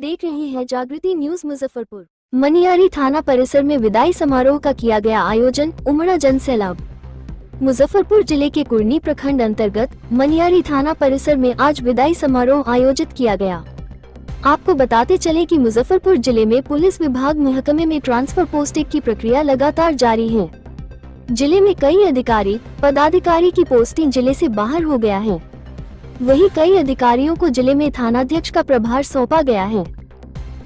देख रहे हैं जागृति न्यूज मुजफ्फरपुर। मनियारी थाना परिसर में विदाई समारोह का किया गया आयोजन, उमड़ा जन सैलाब। मुजफ्फरपुर जिले के कुर्नी प्रखंड अंतर्गत मनियारी थाना परिसर में आज विदाई समारोह आयोजित किया गया। आपको बताते चले कि मुजफ्फरपुर जिले में पुलिस विभाग महकमे में ट्रांसफर पोस्टिंग की प्रक्रिया लगातार जारी है। जिले में कई अधिकारी पदाधिकारी की पोस्टिंग जिले से बाहर हो गया है। वहीं कई अधिकारियों को जिले में थानाध्यक्ष का प्रभार सौंपा गया है।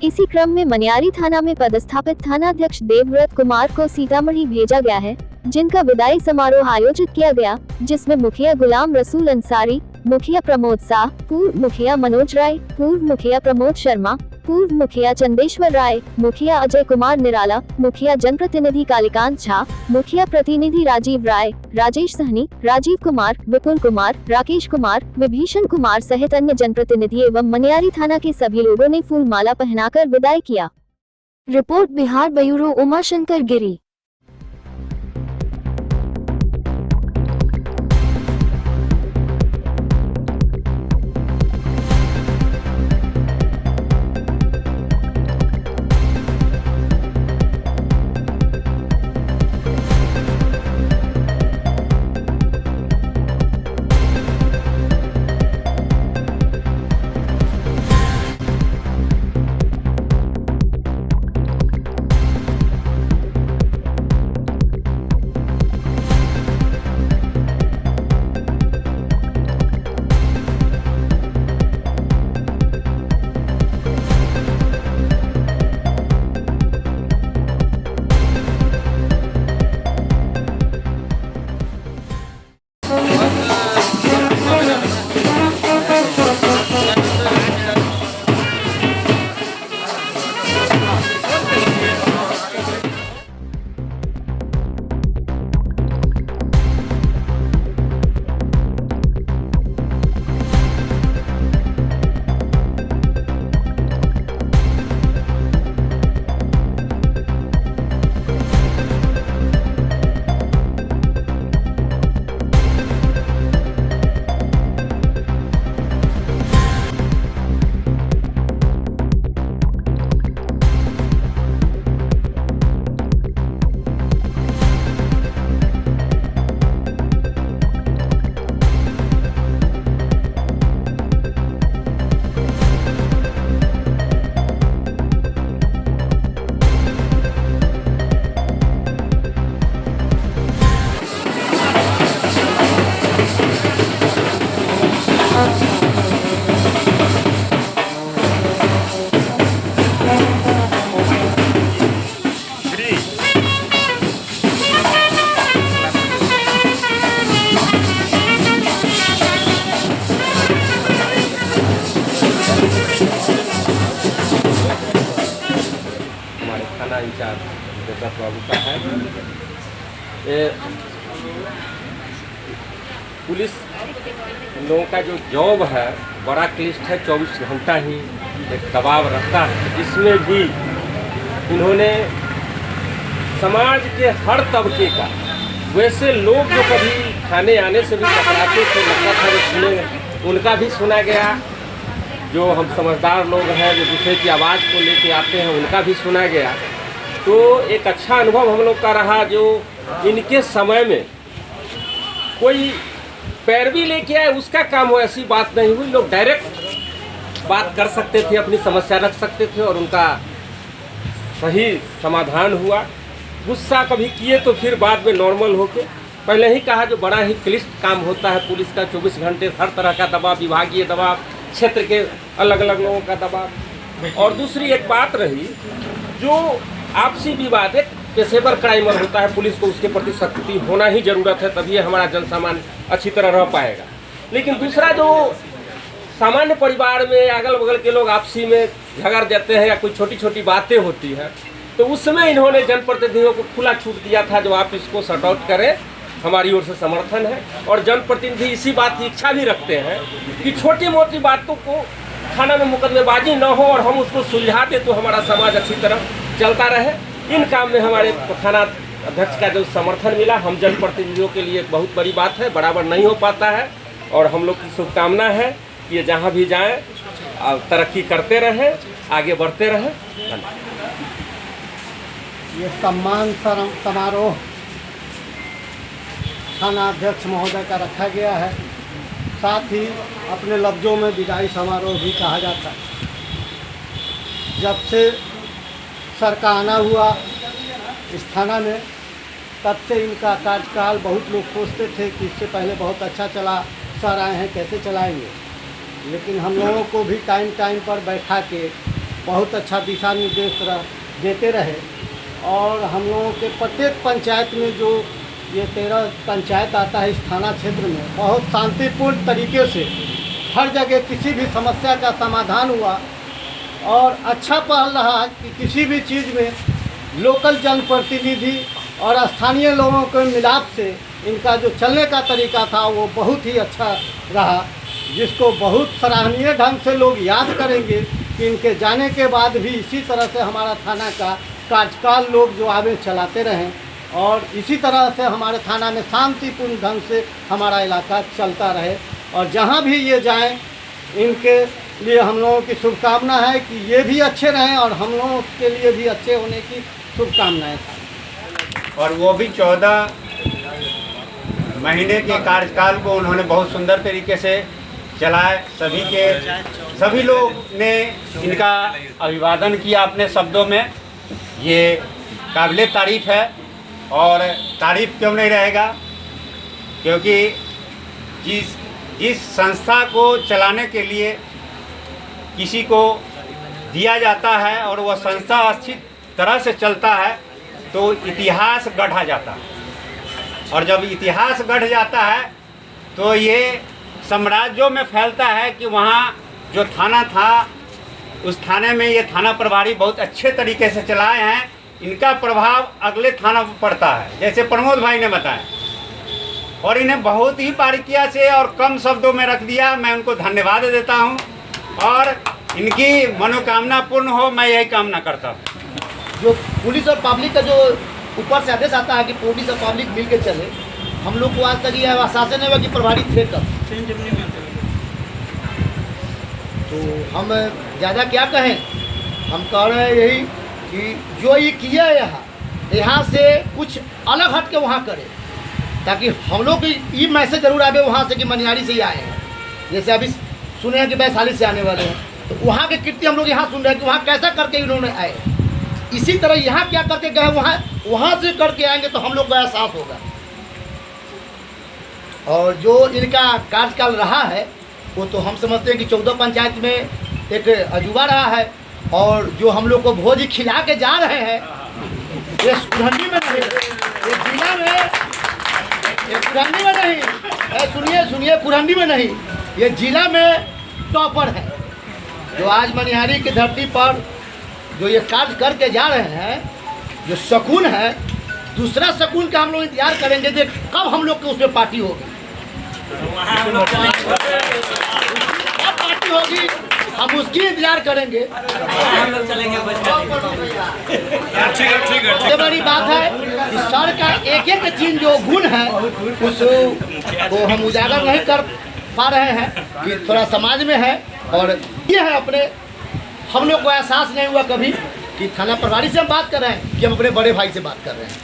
इसी क्रम में मनियारी थाना में पदस्थापित थानाध्यक्ष देवव्रत कुमार को सीतामढ़ी भेजा गया है, जिनका विदाई समारोह आयोजित किया गया, जिसमें मुखिया गुलाम रसूल अंसारी, मुखिया प्रमोद शाह, पूर्व मुखिया मनोज राय, पूर्व मुखिया प्रमोद शर्मा, पूर्व मुखिया चंदेश्वर राय, मुखिया अजय कुमार निराला, मुखिया जनप्रतिनिधि कालीकांत झा, मुखिया प्रतिनिधि राजीव राय, राजेश सहनी, राजीव कुमार, विपुल कुमार, राकेश कुमार, विभीषण कुमार सहित अन्य जनप्रतिनिधि एवं मनियारी थाना के सभी लोगों ने फूल माला पहनाकर विदाई किया। रिपोर्ट बिहार ब्यूरो उमाशंकर गिरी। थाना इंचार्ज देवव्रत बाबू का है। ये पुलिस लोगों का जो जॉब है बड़ा क्लिष्ट है, 24 घंटा ही एक दबाव रहता है। इसमें भी इन्होंने समाज के हर तबके का, वैसे लोग जो कभी थाने आने से भी कतराते थे, लगता था जो सुने, उनका भी सुना गया। जो हम समझदार लोग हैं जो दूसरे की आवाज़ को लेके आते हैं, उनका भी सुना गया। तो एक अच्छा अनुभव हम लोग का रहा। जो इनके समय में कोई पैरवी लेके आए उसका काम हो, ऐसी बात नहीं हुई। लोग डायरेक्ट बात कर सकते थे, अपनी समस्या रख सकते थे और उनका सही समाधान हुआ। गुस्सा कभी किए तो फिर बाद में नॉर्मल होके, पहले ही कहा, जो बड़ा ही क्लिष्ट काम होता है पुलिस का, 24 घंटे हर तरह का दबाव, विभागीय दबाव, क्षेत्र के अलग अलग लोगों का दबाव। और दूसरी एक बात रही, जो आपसी विवाद एक पेशेवर क्राइमर होता है, पुलिस को उसके प्रति सख्ती होना ही जरूरत है, तभी हमारा जनसामान्य अच्छी तरह रह पाएगा। लेकिन दूसरा, जो सामान्य परिवार में अगल बगल के लोग आपसी में झगड़ जाते हैं या कोई छोटी छोटी बातें होती हैं, तो उसमें इन्होंने जनप्रतिनिधियों को खुला छूट दिया था, जो आप इसको सॉर्ट आउट करें, हमारी ओर से समर्थन है। और जनप्रतिनिधि इसी बात की इच्छा भी रखते हैं कि छोटी मोटी बातों को थाना में मुकदमेबाजी न हो और हम उसको सुलझा दें तो हमारा समाज अच्छी तरह चलता रहे। इन काम में हमारे थाना अध्यक्ष का जो समर्थन मिला, हम जनप्रतिनिधियों के लिए बहुत बड़ी बात है, बराबर नहीं हो पाता है। और हम लोग की शुभकामना है कि ये जहाँ भी जाएँ तरक्की करते रहें आगे बढ़ते रहें। धन्यवाद। ये सम्मान समारोह थाना अध्यक्ष महोदय का रखा गया है, साथ ही अपने लफ्ज़ों में विदाई समारोह भी कहा जाता है। जब से सर का आना हुआ इस थाना में, तब से इनका कार्यकाल बहुत लोग सोचते थे कि इससे पहले बहुत अच्छा चला, सर आए हैं कैसे चलाएंगे, लेकिन हम लोगों को भी टाइम टाइम पर बैठा के बहुत अच्छा दिशा निर्देश देते रहे। और हम लोगों के प्रत्येक पंचायत में जो ये 13 पंचायत आता है इस थाना क्षेत्र में, बहुत शांतिपूर्ण तरीके से हर जगह किसी भी समस्या का समाधान हुआ। और अच्छा पहल रहा कि किसी भी चीज़ में लोकल जनप्रतिनिधि और स्थानीय लोगों के मिलाप से इनका जो चलने का तरीका था वो बहुत ही अच्छा रहा, जिसको बहुत सराहनीय ढंग से लोग याद करेंगे कि इनके जाने के बाद भी इसी तरह से हमारा थाना का कार्यकाल लोग जो आगे चलाते रहें और इसी तरह से हमारे थाना में शांतिपूर्ण ढंग से हमारा इलाका चलता रहे। और जहाँ भी ये जाएं, इनके लिए हम लोगों की शुभकामना है कि ये भी अच्छे रहें और हम लोगों के लिए भी अच्छे होने की शुभकामनाएँ। और वो भी 14 महीने के कार्यकाल को उन्होंने बहुत सुंदर तरीके से चलाए। सभी लोग ने इनका अभिवादन किया अपने शब्दों में। ये काबिले तारीफ़ है और तारीफ़ क्यों नहीं रहेगा, क्योंकि जिस संस्था को चलाने के लिए किसी को दिया जाता है और वह संस्था अच्छी तरह से चलता है तो इतिहास गढ़ा जाता है। और जब इतिहास गढ़ जाता है तो ये साम्राज्यों में फैलता है कि वहाँ जो थाना था उस थाने में ये थाना प्रभारी बहुत अच्छे तरीके से चलाए हैं, इनका प्रभाव अगले थाना पर पड़ता है, जैसे प्रमोद भाई ने बताया। और इन्हें बहुत ही बारीकिया से और कम शब्दों में रख दिया। मैं उनको धन्यवाद देता हूँ और इनकी मनोकामना पूर्ण हो, मैं यही कामना करता हूँ। जो पुलिस और पब्लिक का जो ऊपर से आदेश आता है कि पुलिस और पब्लिक मिल के चले, हम लोग को आज तक यह आश्वासन है कि प्रभारी थे कब। तो हम ज़्यादा क्या कहें, हम कह रहे हैं यही कि जो ये किया है यहाँ से कुछ अलग हट के वहाँ करे, ताकि हम लोग को ये मैसेज जरूर आवे वहाँ से कि मनियारी से ही आए हैं। जैसे अभी सुने हैं कि वैशाली से आने वाले हैं, तो वहाँ के कीर्ति हम लोग यहाँ सुन रहे हैं कि वहाँ कैसा करके इन्होंने आए। इसी तरह यहाँ क्या करके गए, वहाँ से करके आएंगे तो हम लोग का एहसास होगा। और जो इनका कार्यकाल रहा है वो तो हम समझते हैं कि 14 पंचायत में एक अजूबा रहा है। और जो हम लोग को भोज खिला के जा रहे हैं, ये कुरहंडी में नहीं, ये जिला में, ये कुरहंडी में नहीं, सुनिए कुरहंडी में नहीं, ये जिला में टॉपर है। जो आज मनिहारी की धरती पर जो ये कार्य करके जा रहे हैं, जो सकून है, दूसरा सकून का हम लोग इंतजार करेंगे देख कब हम लोग के उसमें पार्टी होगी। पार्टी होगी हम उसकी इंतजार करेंगे। सबसे बड़ी बात है कि सर का एक एक चीज जो गुण है उसको हम उजागर नहीं कर पा रहे हैं कि थोड़ा समाज में है। और ये है अपने, हम लोग को एहसास नहीं हुआ कभी कि थाना प्रभारी से हम बात कर रहे हैं कि हम अपने बड़े भाई से बात कर रहे हैं।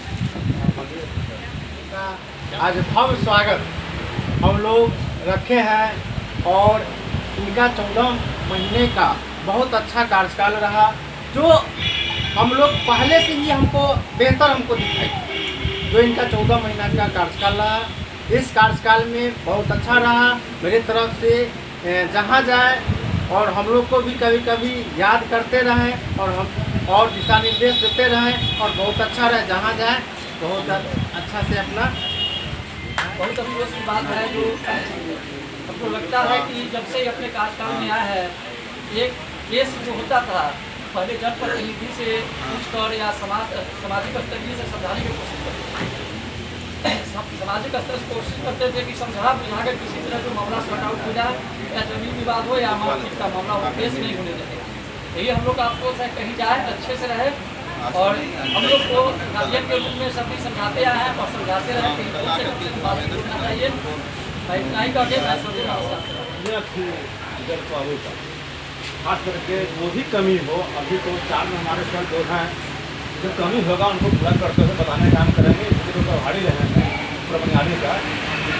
आज भव्य स्वागत हम लोग रखे हैं और इनका 14 महीने का बहुत अच्छा कार्यकाल रहा, जो हम लोग पहले से ही हमको बेहतर हमको दिखाई। जो इनका 14 महीना का कार्यकाल रहा, इस कार्यकाल में बहुत अच्छा रहा मेरे तरफ से। जहाँ जाए और हम लोग को भी कभी कभी याद करते रहें और हम और दिशा निर्देश देते रहें और बहुत अच्छा रहे। जहाँ जाए बहुत अच्छा से अपना। बहुत अफसोस की बात है जो हमको लगता है कि जब से अपने कार्यकाल में आया है, एक केस जो होता था पहले जनप्रतिनिधि से पूछकर या सामाजिक स्तर से समझाने की कोशिश करते थे। सामाजिक स्तर से कोशिश करते थे कि समझा बुझा कर किसी तरह जो मामला सॉर्ट आउट हो जाए, या जमीन विवाद हो या मारपीट का मामला हो, केस नहीं होने देते। यही हम लोग का अफसोस है, कहीं जाए अच्छे से रहे। और हम लोग को गार्जियन के रूप में सभी समझाते आए हैं और समझाते रहे कि से बात करना चाहिए। मैं इतना ही करके मैं सोचे नमस्कार। खास करके जो भी कमी हो, अभी तो 4 में हमारे सर जो हैं, जो कमी होगा उनको पूरा करते हुए बताने का काम करेंगे। क्योंकि तो प्रभारी रहे हैं पूरा बंगाली का,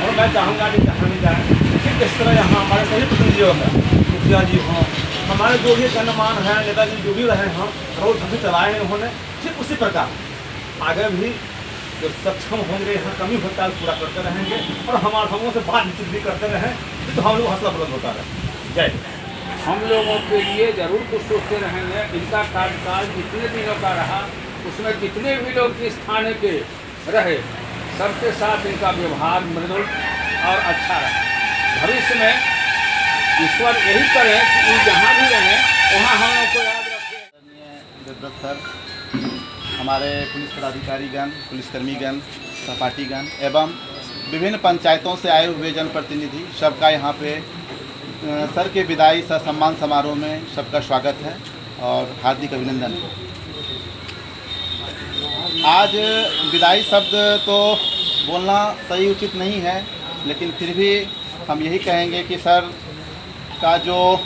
और मैं चाहूँगा कि जहाँ भी जाए ठीक इस तरह यहाँ हमारे सभी प्रतिनिधियों का, मुखिया जी हों, हमारे जो भी गणमान हैं, नेताजी जो भी रहे हों, रोज भी चलाए हैं उन्होंने, ठीक उसी प्रकार आगे भी जो सक्षम होंगे, यहाँ कमी होता है पूरा करते रहेंगे, और हमारे हमों से बातचीत भी करते रहें तो हम लोग हौसला बुलंद होता रहे। जय हम लोगों के लिए ज़रूर कुछ सोचते रहेंगे। इनका कार्यकाल जितने दिनों का रहा, उसमें जितने भी लोग इस थाने के रहे, सबके साथ इनका व्यवहार मृदुल और अच्छा रहा। भविष्य में ईश्वर यही करें कि जहाँ भी रहें वहाँ हम लोग को याद रखें। देवव्रत सर, हमारे पुलिस पदाधिकारीगण, पुलिसकर्मीगण, सहपाठीगण एवं विभिन्न पंचायतों से आए हुए जनप्रतिनिधि, सबका यहाँ पे सर के विदाई सह सम्मान समारोह में सबका स्वागत है और हार्दिक अभिनंदन। आज विदाई शब्द तो बोलना सही उचित नहीं है, लेकिन फिर भी हम यही कहेंगे कि सर का जो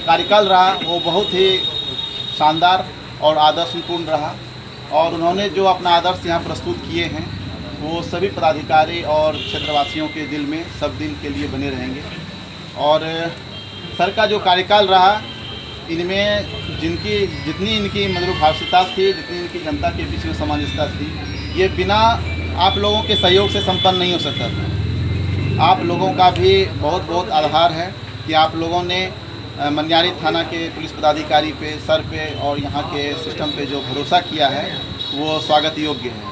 कार्यकाल रहा वो बहुत ही शानदार और आदर्शपूर्ण रहा, और उन्होंने जो अपना आदर्श यहाँ प्रस्तुत किए हैं वो सभी पदाधिकारी और क्षेत्रवासियों के दिल में सब दिन के लिए बने रहेंगे। और सर का जो कार्यकाल रहा, इनमें जितनी इनकी मधुरभाषिता थी, जितनी इनकी जनता के बीच में सामंजस्यता थी, ये बिना आप लोगों के सहयोग से संपन्न नहीं हो सकता था। आप लोगों का भी बहुत बहुत आभार है कि आप लोगों ने मनियारी थाना के पुलिस पदाधिकारी पे, सर पे और यहाँ के सिस्टम पे जो भरोसा किया है वो स्वागत योग्य है।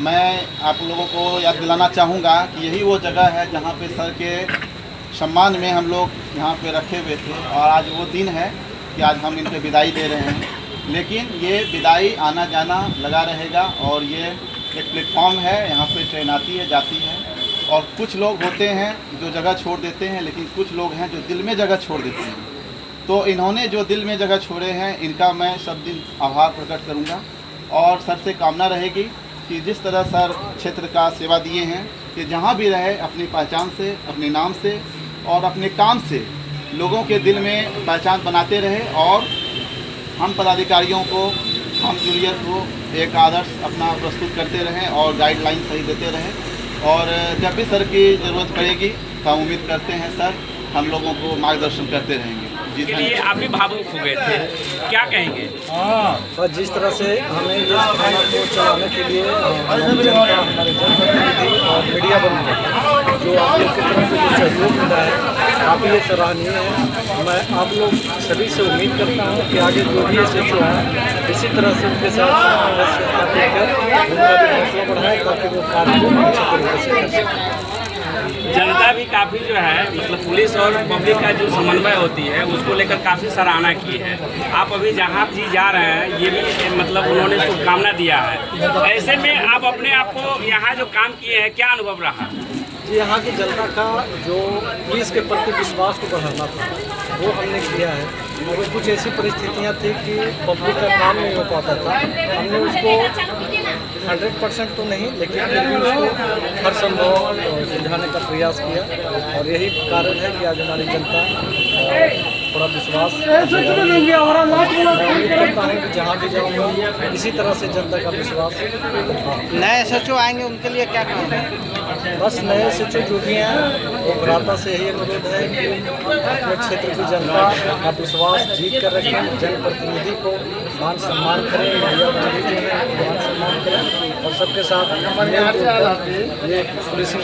मैं आप लोगों को याद दिलाना चाहूँगा कि यही वो जगह है जहाँ पे सर के सम्मान में हम लोग यहाँ पे रखे हुए थे, और आज वो दिन है कि आज हम इनके विदाई दे रहे हैं। लेकिन ये विदाई आना जाना लगा रहेगा, और ये एक प्लेटफॉर्म है, यहाँ पे ट्रेन आती है जाती है, और कुछ लोग होते हैं जो जगह छोड़ देते हैं, लेकिन कुछ लोग हैं जो दिल में जगह छोड़ देते हैं। तो इन्होंने जो दिल में जगह छोड़े हैं, इनका मैं सब दिन आभार प्रकट करूँगा, और सर से कामना रहेगी कि जिस तरह सर क्षेत्र का सेवा दिए हैं कि जहाँ भी रहे अपनी पहचान से, अपने नाम से और अपने काम से लोगों के दिल में पहचान बनाते रहे, और हम पदाधिकारियों को, हम जूनियर को एक आदर्श अपना प्रस्तुत करते रहें और गाइडलाइन सही देते रहें। और जब भी सर की ज़रूरत पड़ेगी तो हम उम्मीद करते हैं सर हम लोगों को मार्गदर्शन करते रहेंगे। के लिए आप भी भावुक हो गए थे, क्या कहेंगे? और जिस तरह से हमें इस थाना को चलाने के लिए हमारे जनप्रतिनिधि और मीडिया बंधु जो आप लोग की तरफ से जो सहयोग मिला है, काफ़ी ये सराहनीय है। मैं आप लोग सभी से उम्मीद करता हूँ कि आगे जो भी SHO है इसी तरह से उनके साथ देकर उनका भी हौसला बढ़ाए ताकि वो कार्य को अच्छे तरीके से कर सकें। जनता भी काफ़ी जो है मतलब पुलिस और पब्लिक का जो समन्वय होती है उसको लेकर काफ़ी सराहना की है। आप अभी जहाँ भी जा रहे हैं ये भी मतलब उन्होंने शुभकामना दिया है। ऐसे में आप अपने आप को यहाँ जो काम किए हैं क्या अनुभव रहा? यहाँ की जनता का जो पुलिस के प्रति विश्वास को बढ़ाना था वो हमने किया है। और कुछ ऐसी परिस्थितियाँ थी कि पब्लिक का काम नहीं हो पाता था, हमने उसको 100% तो नहीं लेकिन फिर भी उसको हर संभव सुलझाने का प्रयास किया, और यही कारण है कि आज हमारी जनता थोड़ा विश्वास करता हूँ कि जहाँ भी जाऊँगा इसी तरह से जनता का विश्वास। नए SHO आएंगे उनके लिए क्या कहेंगे? बस नए SHO जो भी हैं वो भ्राता से यही अनुरोध है कि अपने क्षेत्र की जनता का विश्वास जीत कर रखें, जनप्रतिनिधि को मान सम्मान करें, मीडिया बंधु जो है मान सम्मान करें, और सबके साथ ये पुलिसिंग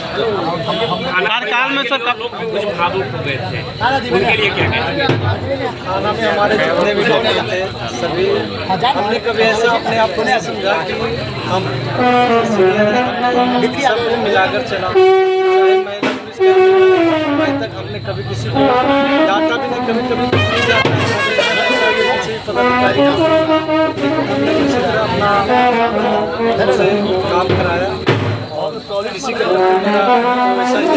कार्यकाल में सर लोग भी कुछ भावुक हो गए थे, उनके लिए क्या कहेंगे? थाना में हमारे जितने भी लोग थे सभी हमने कभी ऐसा अपने आप को नहीं समझा कि हम सबको मिलाकर चला, चाहे महिला पुलिस तक हमने कभी किसी को डांटा भी नहीं, कभी पदाधिकारी हमने किसी तरह अपना से काम कराया और किसी का वैसा ही